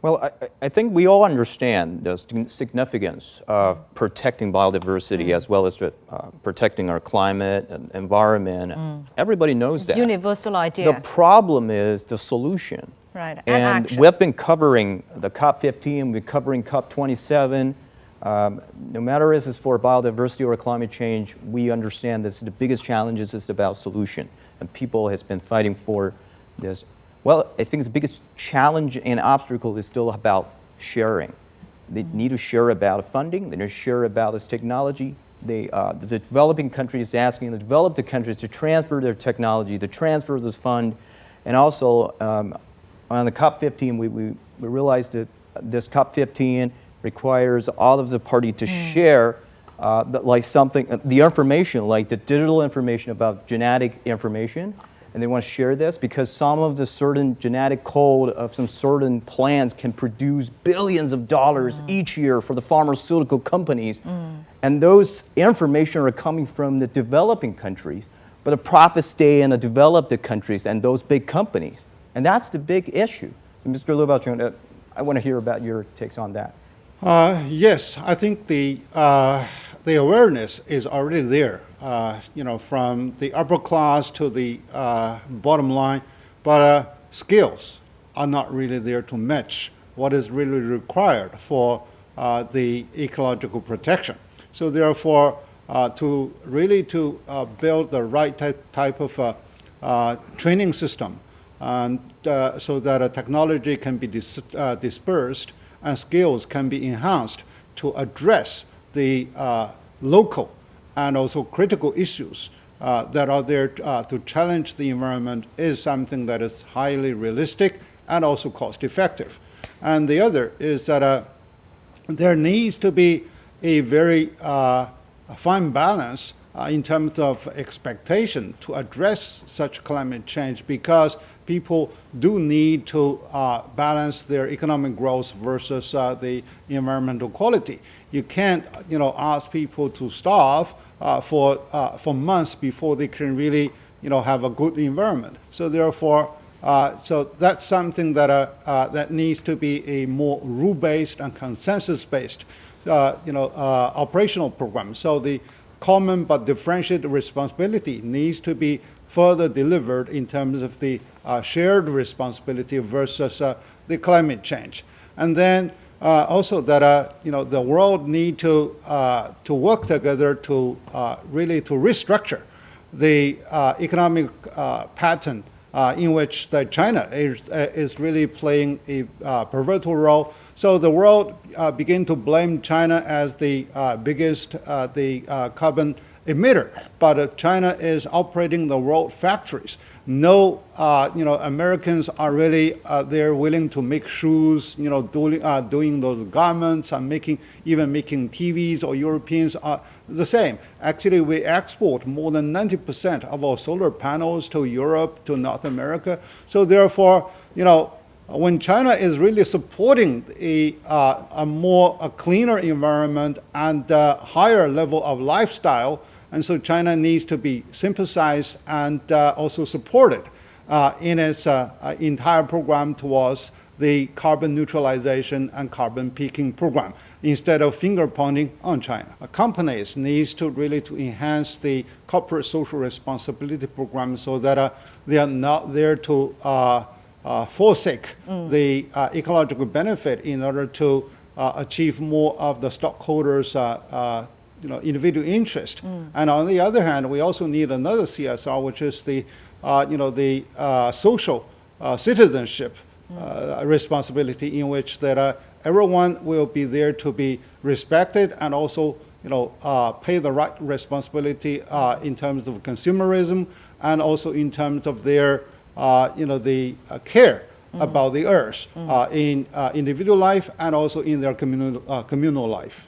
Well, I think we all understand the significance of protecting biodiversity as well as protecting our climate and environment. Everybody knows It's that. Universal idea. The problem is the solution. Right, and action. We've been covering the COP15, we're covering COP27. No matter if it's for biodiversity or climate change, we understand this. The biggest challenges is about solution, and people has been fighting for this. Well, I think the biggest challenge and obstacle is still about sharing. They need to share about funding, they need to share about this technology. The developing countries asking the developed countries to transfer their technology, to transfer this fund. And also, on the COP15, we realized that this COP15 requires all of the parties to share the information, like the digital information about genetic information. And they want to share this because some of the certain genetic code of some certain plants can produce billions of dollars each year for the pharmaceutical companies. And those information are coming from the developing countries, but the profits stay in the developed countries and those big companies. And that's the big issue. So Mr. Liu Baocheng, I want to hear about your takes on that. Yes, I think the awareness is already there. From the upper class to the bottom line, but skills are not really there to match what is really required for the ecological protection. So therefore, to build the right type of training system, and so that technology can be dispersed and skills can be enhanced to address the local and also critical issues that are there to challenge the environment is something that is highly realistic and also cost effective. And the other is that there needs to be a very fine balance in terms of expectation to address such climate change, because people do need to balance their economic growth versus the environmental quality. You can't, ask people to starve for months before they can really, have a good environment. So therefore, so that's something that needs to be a more rule-based and consensus-based, operational program. So the common but differentiated responsibility needs to be further delivered in terms of the shared responsibility versus the climate change. And then also that the world need to work together to really to restructure the economic pattern in which China is really playing a pivotal role. So the world begin to blame China as the biggest carbon emitter, but China is operating the world factories. No, Americans are really they're willing to make shoes, doing those garments and even making TVs, or Europeans are the same. Actually, we export more than 90% of our solar panels to Europe, to North America. So therefore, when China is really supporting a cleaner environment and higher level of lifestyle, and so China needs to be sympathized and also supported in its entire program towards the carbon neutralization and carbon peaking program, instead of finger pointing on China. Companies needs to really to enhance the corporate social responsibility program so that they are not there to forsake the ecological benefit in order to achieve more of the stockholders' individual interest. And on the other hand, we also need another CSR, which is the social citizenship responsibility, in which that everyone will be there to be respected and also pay the right responsibility in terms of consumerism and also in terms of their the care about the earth in individual life and also in their communal life.